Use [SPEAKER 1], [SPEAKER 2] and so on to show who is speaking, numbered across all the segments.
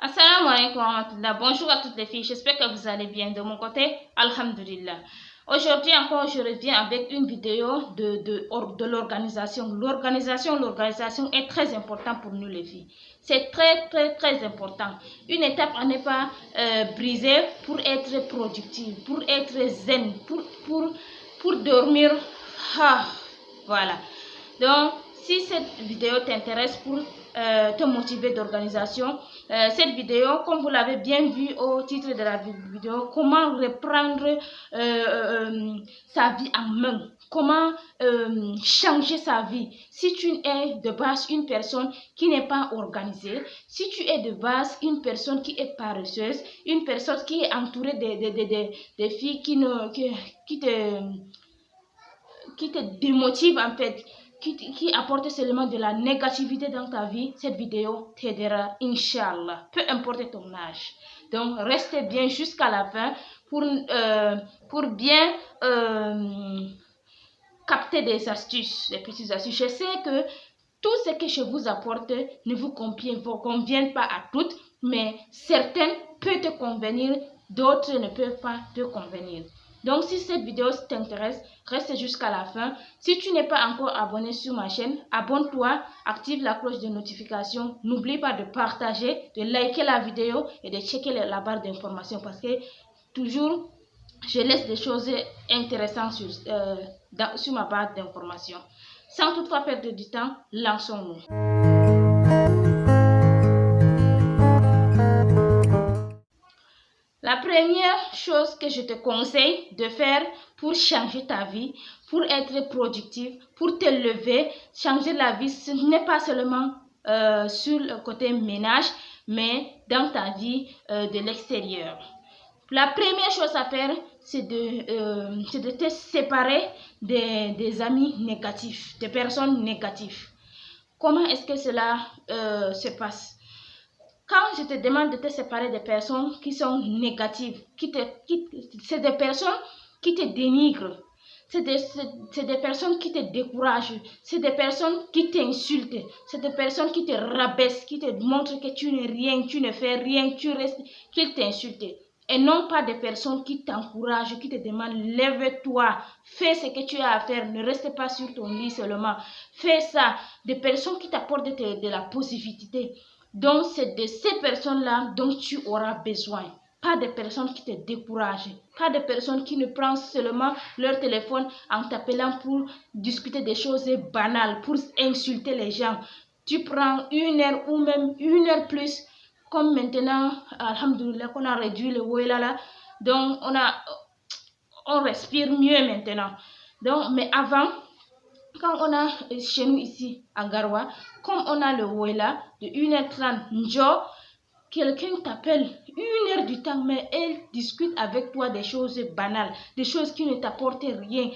[SPEAKER 1] Assalamu alaikum wa rahmatullah. Bonjour à toutes les filles, j'espère que vous allez bien. De mon côté, alhamdulillah. Aujourd'hui encore, je reviens avec une vidéo de l'organisation. L'organisation est très importante pour nous les filles. C'est très important. Une étape à ne pas briser pour être productive, pour être zen, pour dormir. Ah, voilà. Donc, si cette vidéo t'intéresse pour te motiver d'organisation, cette vidéo, comme vous l'avez bien vu au titre de la vidéo, comment reprendre sa vie en main, comment changer sa vie. Si tu es de base une personne qui n'est pas organisée, si tu es de base une personne qui est paresseuse, une personne qui est entourée de filles qui te démotive en fait, qui apporte seulement de la négativité dans ta vie, cette vidéo t'aidera, Inch'Allah, peu importe ton âge. Donc, restez bien jusqu'à la fin pour bien capter des astuces, des petites astuces. Je sais que tout ce que je vous apporte ne vous convient pas à toutes, mais certaines peuvent te convenir, d'autres ne peuvent pas te convenir. Donc, si cette vidéo t'intéresse, reste jusqu'à la fin. Si tu n'es pas encore abonné sur ma chaîne, abonne-toi, active la cloche de notification. N'oublie pas de partager, de liker la vidéo et de checker la barre d'information parce que toujours, je laisse des choses intéressantes sur ma barre d'information. Sans toutefois perdre du temps, lançons-nous. La première chose que je te conseille de faire pour changer ta vie, pour être productif, pour te lever, changer la vie, ce n'est pas seulement sur le côté ménage, mais dans ta vie de l'extérieur. La première chose à faire, c'est de te séparer des amis négatifs, des personnes négatives. Comment est-ce que cela se passe? Quand je te demande de te séparer des personnes qui sont négatives, c'est des personnes qui te dénigrent, c'est des personnes qui te découragent, c'est des personnes qui t'insultent, c'est des personnes qui te rabaissent, qui te montrent que tu n'es rien, tu ne fais rien, tu restes, qu'ils t'insultent. Et non pas des personnes qui t'encouragent, qui te demandent lève-toi, fais ce que tu as à faire, ne reste pas sur ton lit seulement, fais ça. Des personnes qui t'apportent de la positivité. Donc, c'est de ces personnes-là dont tu auras besoin. Pas des personnes qui te découragent. Pas des personnes qui ne prennent seulement leur téléphone en t'appelant pour discuter des choses banales, pour insulter les gens. Tu prends 1 heure ou même 1 heure plus. Comme maintenant, alhamdoulilah, qu'on a réduit le Woylala. Donc, on respire mieux maintenant. Donc, mais avant, quand on a chez nous ici à Garoua, comme on a le Woyla de 1h30, Njo, quelqu'un t'appelle 1 heure du temps, mais elle discute avec toi des choses banales, des choses qui ne t'apportent rien.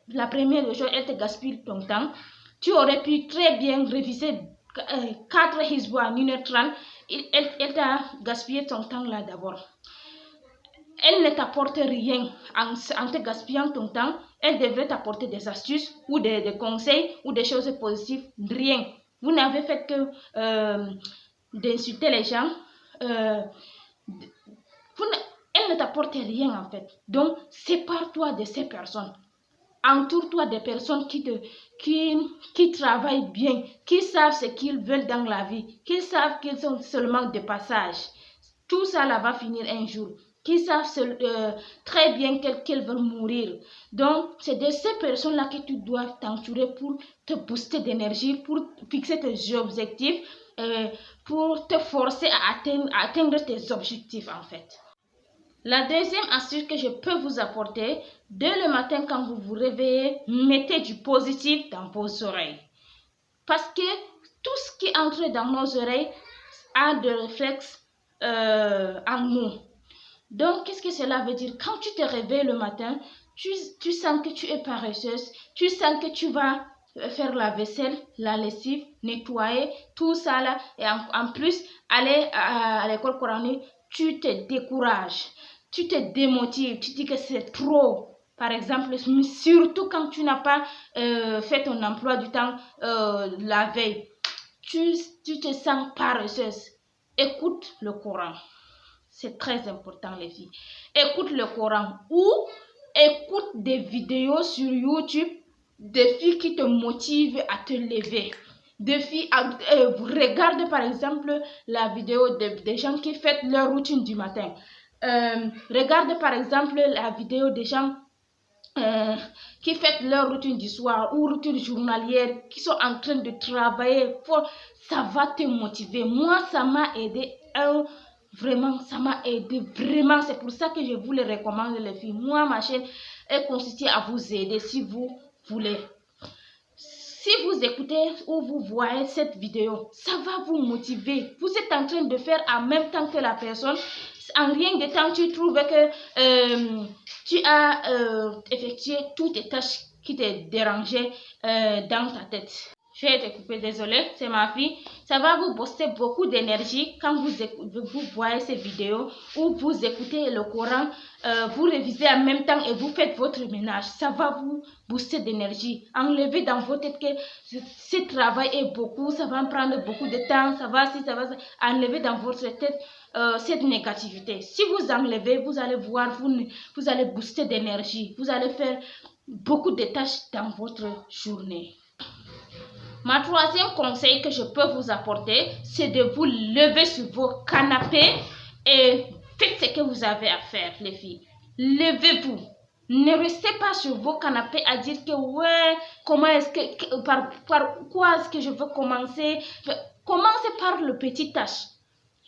[SPEAKER 1] La première chose, elle te gaspille ton temps. Tu aurais pu très bien réviser 4 hizbah en 1h30. Elle t'a gaspillé ton temps là d'abord. Elle ne t'apporte rien en te gaspillant ton temps. Elle devrait t'apporter des astuces ou des conseils ou des choses positives. Rien. Vous n'avez fait que d'insulter les gens. Elle ne t'apporte rien en fait. Donc, sépare-toi de ces personnes. Entoure-toi des personnes qui travaillent bien, qui savent ce qu'ils veulent dans la vie, qui savent qu'ils sont seulement de passage. Tout ça là va finir un jour. Qui savent très bien qu'elles veulent mourir. Donc, c'est de ces personnes-là que tu dois t'entourer pour te booster d'énergie, pour fixer tes objectifs, pour te forcer à atteindre tes objectifs en fait. La deuxième astuce que je peux vous apporter, dès le matin quand vous vous réveillez, mettez du positif dans vos oreilles. Parce que tout ce qui entre dans nos oreilles a des réflexes en nous. Donc, qu'est-ce que cela veut dire? Quand tu te réveilles le matin, tu sens que tu es paresseuse, tu sens que tu vas faire la vaisselle, la lessive, nettoyer, tout ça là, et en plus, aller à l'école coranique, tu te décourages, tu te démotives, tu dis que c'est trop. Par exemple, surtout quand tu n'as pas fait ton emploi du temps la veille. tu te sens paresseuse, écoute le Coran. C'est très important les filles. Écoute le Coran ou écoute des vidéos sur YouTube des filles qui te motivent à te lever. Des filles, regarde par exemple la vidéo des gens qui font leur routine du matin. Regarde par exemple la vidéo des gens qui font leur routine du soir ou routine journalière, qui sont en train de travailler. Ça va te motiver. Moi, ça m'a aidé. Vraiment, ça m'a aidé. Vraiment, c'est pour ça que je vous le recommande les filles. Moi, ma chaîne est constituée à vous aider si vous voulez. Si vous écoutez ou vous voyez cette vidéo, ça va vous motiver. Vous êtes en train de faire en même temps que la personne. En rien de temps, tu trouves que tu as effectué toutes tes tâches qui te dérangeaient dans ta tête. Je vais te couper, désolée, c'est ma fille. Ça va vous booster beaucoup d'énergie quand vous voyez ces vidéos ou vous écoutez le Coran, vous révisez en même temps et vous faites votre ménage. Ça va vous booster d'énergie. Enlevez dans votre tête que ce travail est beaucoup, ça va prendre beaucoup de temps, ça va. Enlevez dans votre tête cette négativité. Si vous enlevez, vous allez voir, vous allez booster d'énergie. Vous allez faire beaucoup de tâches dans votre journée. Ma troisième conseil que je peux vous apporter, c'est de vous lever sur vos canapés et faites ce que vous avez à faire, les filles. Levez-vous. Ne restez pas sur vos canapés à dire que ouais, comment est-ce que, par quoi est-ce que je veux commencer. Commencez par le petit tâche.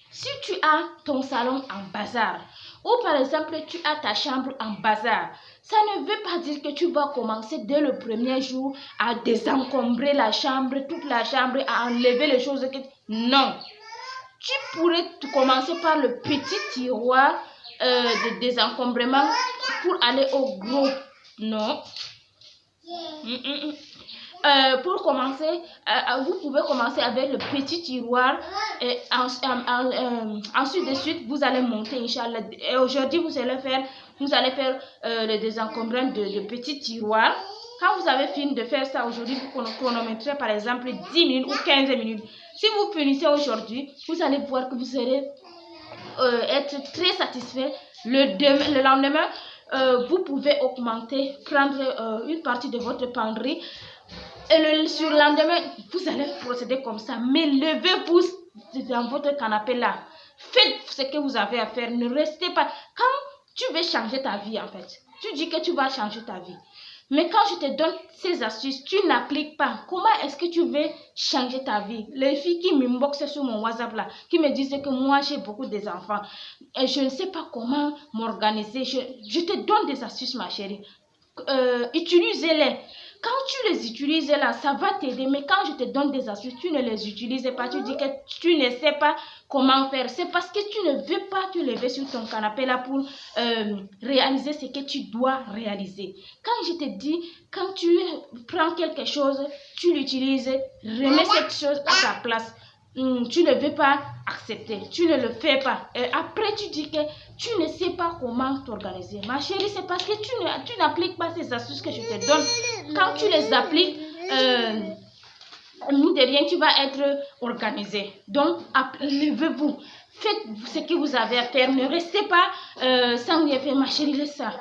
[SPEAKER 1] Si tu as ton salon en bazar ou par exemple tu as ta chambre en bazar, ça ne veut pas dire que tu vas commencer dès le premier jour à désencombrer la chambre, toute la chambre, à enlever les choses. Non. Tu pourrais commencer par le petit tiroir de désencombrement pour aller au gros. Non. Pour commencer, vous pouvez commencer avec le petit tiroir et ensuite de suite vous allez monter, Inch'Allah. Et aujourd'hui vous allez faire le désencombrement de petits tiroirs. Quand vous avez fini de faire ça aujourd'hui, vous chronométrez par exemple 10 minutes ou 15 minutes. Si vous finissez aujourd'hui, vous allez voir que vous allez être très satisfait. Le lendemain, vous pouvez prendre une partie de votre penderie. Et sur le lendemain, vous allez procéder comme ça. Mais levez-vous dans votre canapé là. Faites ce que vous avez à faire. Ne restez pas. Quand tu veux changer ta vie en fait, tu dis que tu vas changer ta vie. Mais quand je te donne ces astuces, tu n'appliques pas. Comment est-ce que tu veux changer ta vie? Les filles qui m'inboxent sur mon WhatsApp là, qui me disent que moi j'ai beaucoup d'enfants et je ne sais pas comment m'organiser. Je te donne des astuces ma chérie. Utilisez-les. Quand tu les utilises là, ça va t'aider. Mais quand je te donne des astuces, tu ne les utilises pas. Tu dis que tu ne sais pas comment faire. C'est parce que tu ne veux pas te lever sur ton canapé là pour réaliser ce que tu dois réaliser. Quand je te dis, quand tu prends quelque chose, tu l'utilises, remets cette chose à sa place. Tu ne veux pas accepter, tu ne le fais pas. Et après, tu dis que tu ne sais pas comment t'organiser. Ma chérie, c'est parce que tu n'appliques pas ces astuces que je te donne. Quand tu les appliques, mine de rien, tu vas être organisé. Donc, levez-vous. Faites ce que vous avez à faire. Ne restez pas sans rien faire. Ma chérie, laisse ça.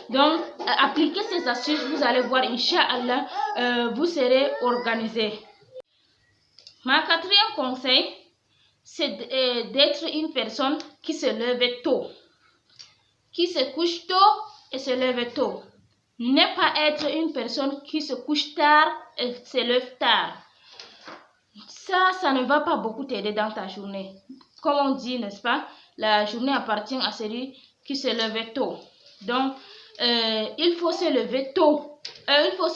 [SPEAKER 1] Donc, appliquez ces astuces. Vous allez voir, Inch'Allah, vous serez organisé. Ma quatrième conseil, c'est d'être une personne qui se lève tôt, qui se couche tôt et se lève tôt. Ne pas être une personne qui se couche tard et se lève tard. Ça ne va pas beaucoup t'aider dans ta journée. Comme on dit, n'est-ce pas, la journée appartient à celui qui se lève tôt. Donc, il faut se lever tôt. Il faut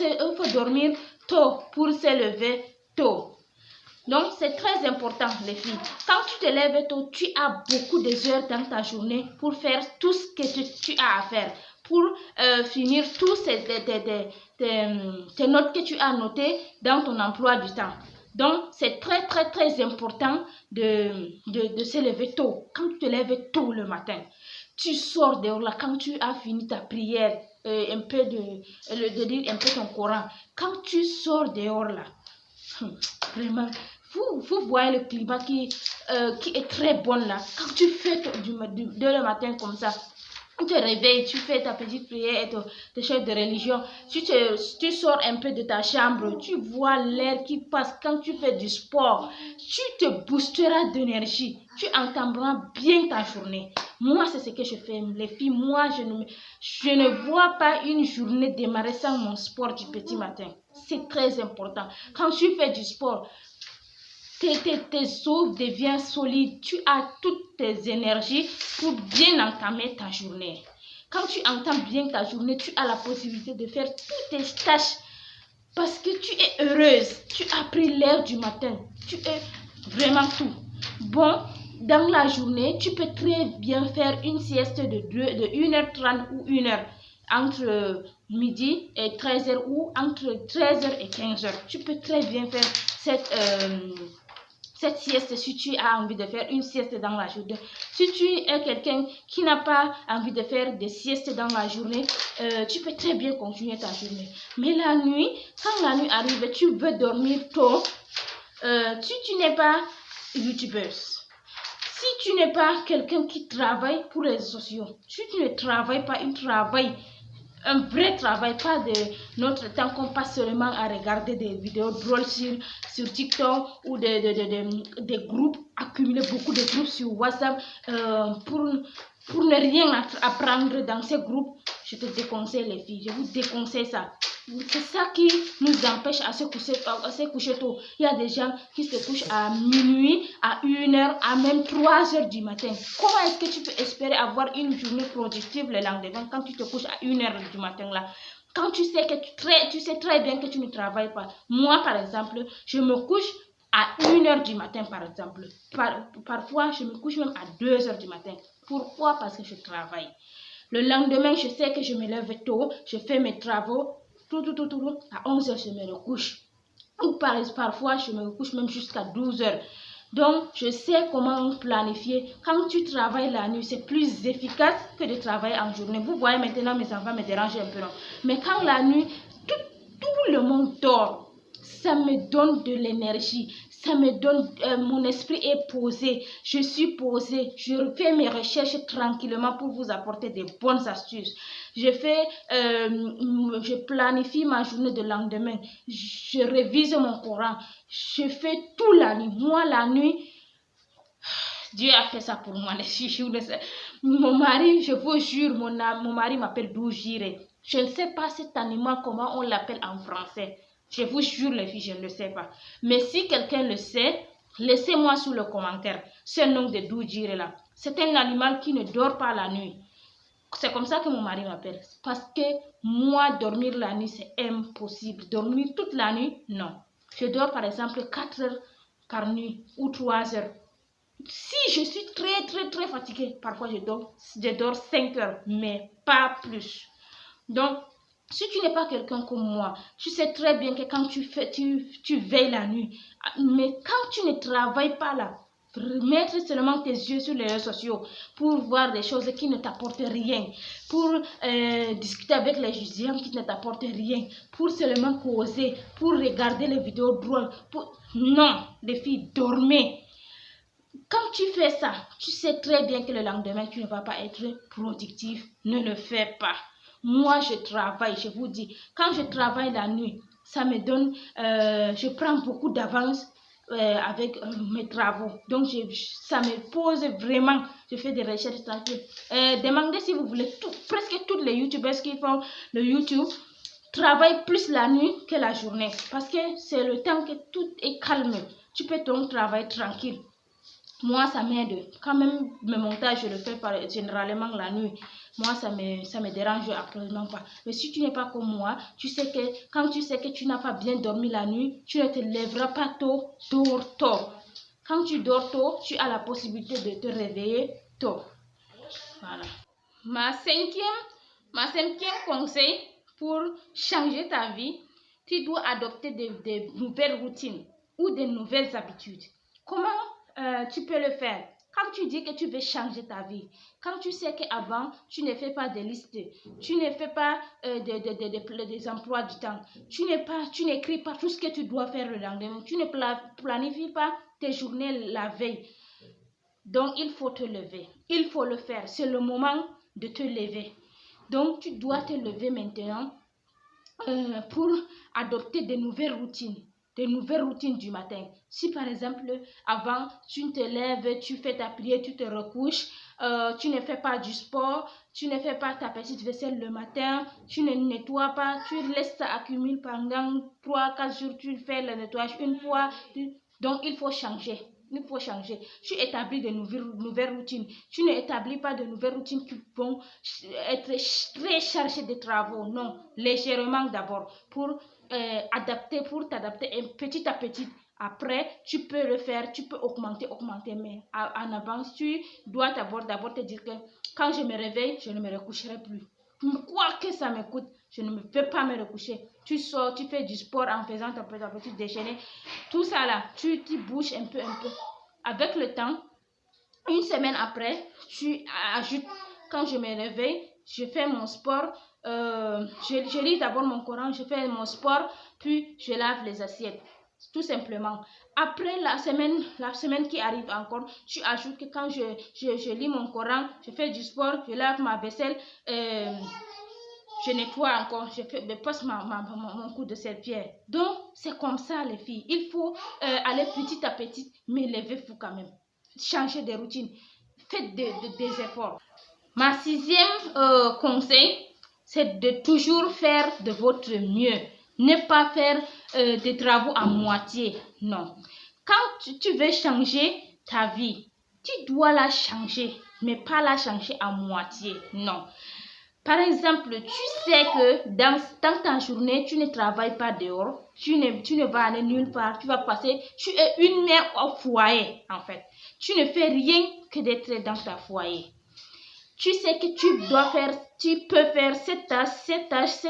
[SPEAKER 1] dormir tôt pour se lever tôt. Donc, c'est très important, les filles. Quand tu te lèves tôt, tu as beaucoup d'heures dans ta journée pour faire tout ce que tu as à faire. Pour finir tous tes notes que tu as notées dans ton emploi du temps. Donc, c'est très, très, très important de se lever tôt. Quand tu te lèves tôt le matin, tu sors dehors là, quand tu as fini ta prière, de lire un peu ton Coran. Quand tu sors dehors là, Vraiment, vous voyez le climat qui est très bon là. Quand tu fais dès le matin comme ça, tu te réveilles, tu fais ta petite prière et tes choses de religion. Tu sors un peu de ta chambre, tu vois l'air qui passe. Quand tu fais du sport, tu te boosteras d'énergie. Tu entameras bien ta journée. Moi, c'est ce que je fais, les filles. Moi, je ne vois pas une journée démarrer sans mon sport du petit matin. C'est très important. Quand tu fais du sport, tes os deviennent solides, tu as toutes tes énergies pour bien entamer ta journée. Quand tu entames bien ta journée, tu as la possibilité de faire toutes tes tâches parce que tu es heureuse. Tu as pris l'air du matin. Tu es vraiment tout. Bon, dans la journée, tu peux très bien faire une sieste de 1h30 ou 1h entre midi et 13h ou entre 13h et 15h. Tu peux très bien faire cette sieste si tu as envie de faire une sieste dans la journée. Si tu es quelqu'un qui n'a pas envie de faire des siestes dans la journée, tu peux très bien continuer ta journée. Mais la nuit, quand la nuit arrive, tu veux dormir tôt, tu n'es pas youtubeuse. Si tu n'es pas quelqu'un qui travaille pour les réseaux sociaux, si tu ne travailles pas un vrai travail, pas de notre temps qu'on passe seulement à regarder des vidéos drôles sur TikTok ou des groupes, accumuler beaucoup de groupes sur WhatsApp pour ne rien apprendre dans ces groupes. Je te déconseille les filles, je vous déconseille ça. C'est ça qui nous empêche à se coucher tôt. Il y a des gens qui se couchent à minuit, à 1h, à même 3h du matin. Comment est-ce que tu peux espérer avoir une journée productive le lendemain quand tu te couches à 1h du matin là? Quand tu sais très bien que tu ne travailles pas. Moi, par exemple, je me couche à 1h du matin, par exemple. Parfois, je me couche même à 2h du matin. Pourquoi? Parce que je travaille. Le lendemain, je sais que je me lève tôt, je fais mes travaux. À 11h, je me recouche. Ou parfois, je me recouche même jusqu'à 12h. Donc, je sais comment planifier. Quand tu travailles la nuit, c'est plus efficace que de travailler en journée. Vous voyez maintenant, mes enfants me dérangent un peu. Non? Mais quand la nuit, tout le monde dort. Ça me donne de l'énergie. Ça me donne, mon esprit est posé. Je suis posée. Je fais mes recherches tranquillement pour vous apporter des bonnes astuces. Je planifie ma journée de lendemain. Je révise mon Coran. Je fais tout la nuit. Moi, la nuit, Dieu a fait ça pour moi, les filles. Mon mari, je vous jure, mon mari m'appelle Doujire. Je ne sais pas cet animal, comment on l'appelle en français. Je vous jure, les filles, je ne le sais pas. Mais si quelqu'un le sait, laissez-moi sous le commentaire ce nom de Doujire là. C'est un animal qui ne dort pas la nuit. C'est comme ça que mon mari m'appelle. Parce que moi, dormir la nuit, c'est impossible. Dormir toute la nuit, non. Je dors par exemple 4 heures par nuit ou 3 heures. Si je suis très fatiguée, parfois je dors 5 heures, mais pas plus. Donc, si tu n'es pas quelqu'un comme moi, tu sais très bien que quand tu veilles la nuit, mais quand tu ne travailles pas là, mettre seulement tes yeux sur les réseaux sociaux pour voir des choses qui ne t'apportent rien, pour discuter avec les gens qui ne t'apportent rien, pour seulement causer, pour regarder les vidéos drôles. Non, les filles, dormez. Quand tu fais ça, tu sais très bien que le lendemain, tu ne vas pas être productif. Ne le fais pas. Moi, je travaille, je vous dis. Quand je travaille la nuit, ça me donne... je prends beaucoup d'avance avec mes travaux. Donc, ça me pose vraiment... Je fais des recherches tranquilles. Demandez si vous voulez. Presque toutes les youtubeurs qui font le YouTube travaillent plus la nuit que la journée. Parce que c'est le temps que tout est calme. Tu peux donc travailler tranquille. Moi, ça m'aide. Quand même, mes montages, je le fais généralement la nuit. Moi, ça me dérange absolument pas. Mais si tu n'es pas comme moi, tu sais que quand tu sais que tu n'as pas bien dormi la nuit, tu ne te lèveras pas tôt, dors tôt. Quand tu dors tôt, tu as la possibilité de te réveiller tôt. Voilà. Ma cinquième conseil pour changer ta vie, tu dois adopter des nouvelles routines ou des nouvelles habitudes. Comment tu peux le faire? Quand tu dis que tu veux changer ta vie, quand tu sais qu'avant, tu ne fais pas de liste, tu ne fais pas des emplois du temps, tu n'écris pas tout ce que tu dois faire le lendemain, tu ne planifies pas tes journées la veille. Donc, il faut te lever. Il faut le faire. C'est le moment de te lever. Donc, tu dois te lever maintenant pour adopter de nouvelles routines. Des nouvelles routines du matin. Si par exemple, avant, tu te lèves, tu fais ta prière, tu te recouches, tu ne fais pas du sport, tu ne fais pas ta petite vaisselle le matin, tu ne nettoies pas, tu laisses ça accumuler pendant 3-4 jours, tu fais le nettoyage une fois. Donc, il faut changer. Il faut changer. Tu établis de nouvelles routines. Tu n'établis pas de nouvelles routines qui vont être très chargées de travaux. Non, légèrement d'abord pour t'adapter petit à petit. Après, tu peux le faire, tu peux augmenter, mais en avance, tu dois d'abord te dire que quand je me réveille, je ne me recoucherai plus. Quoi que ça me coûte, je ne peux pas me recoucher. Tu sors, tu fais du sport en faisant ta petit déjeuner. Tout ça là, tu bouges un peu. Avec le temps, une semaine après, tu ajoutes, quand je me réveille, je fais mon sport. Je lis d'abord mon Coran, je fais mon sport, puis je lave les assiettes. Tout simplement. Après la semaine qui arrive encore, tu ajoutes que quand je lis mon Coran, je fais du sport, je lave ma vaisselle, je nettoie encore, je passe mon coup de serpillère. Donc, c'est comme ça les filles. Il faut aller petit à petit, mais levez-vous quand même. Changez des routines. Faites des efforts. Ma 6e conseil, c'est de toujours faire de votre mieux. Ne pas faire des travaux à moitié. Non. Quand tu veux changer ta vie, tu dois la changer, mais pas la changer à moitié. Non. Par exemple, tu sais que dans ta journée, tu ne travailles pas dehors, tu ne vas aller nulle part, tu es une mère au foyer en fait. Tu ne fais rien que d'être dans ta foyer. Tu sais que tu peux faire cette tâche,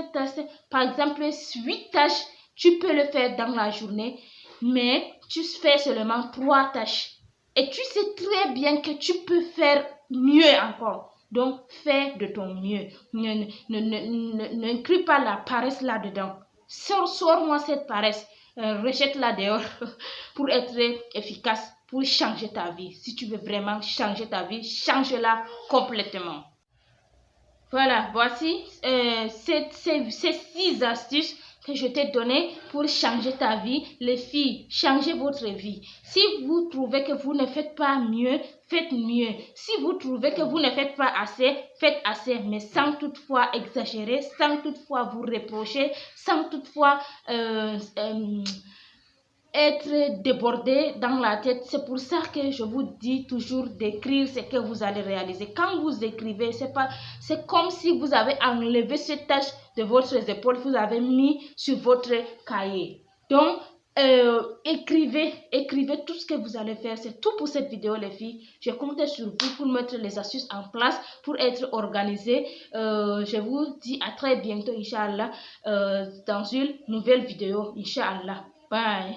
[SPEAKER 1] par exemple 8 tâches, tu peux le faire dans la journée, mais tu fais seulement 3 tâches. Et tu sais très bien que tu peux faire mieux encore. Donc, fais de ton mieux. N'inclus pas la paresse là-dedans. Sors-moi cette paresse. Rejette-la dehors pour être efficace, pour changer ta vie. Si tu veux vraiment changer ta vie, change-la complètement. Voilà, voici ces 6 astuces que je t'ai données pour changer ta vie. Les filles, changez votre vie. Si vous trouvez que vous ne faites pas mieux, faites mieux. Si vous trouvez que vous ne faites pas assez, faites assez, mais sans toutefois exagérer, sans toutefois vous reprocher, sans toutefois être débordé dans la tête. C'est pour ça que je vous dis toujours d'écrire ce que vous allez réaliser. Quand vous écrivez, c'est comme si vous avez enlevé cette tâche de votre épaule, vous avez mis sur votre cahier. Donc, écrivez tout ce que vous allez faire. C'est tout pour cette vidéo les filles. Je compte sur vous pour mettre les astuces en place, pour être organisé. Je vous dis à très bientôt, Inch'Allah, dans une nouvelle vidéo, Inch'Allah. Bye.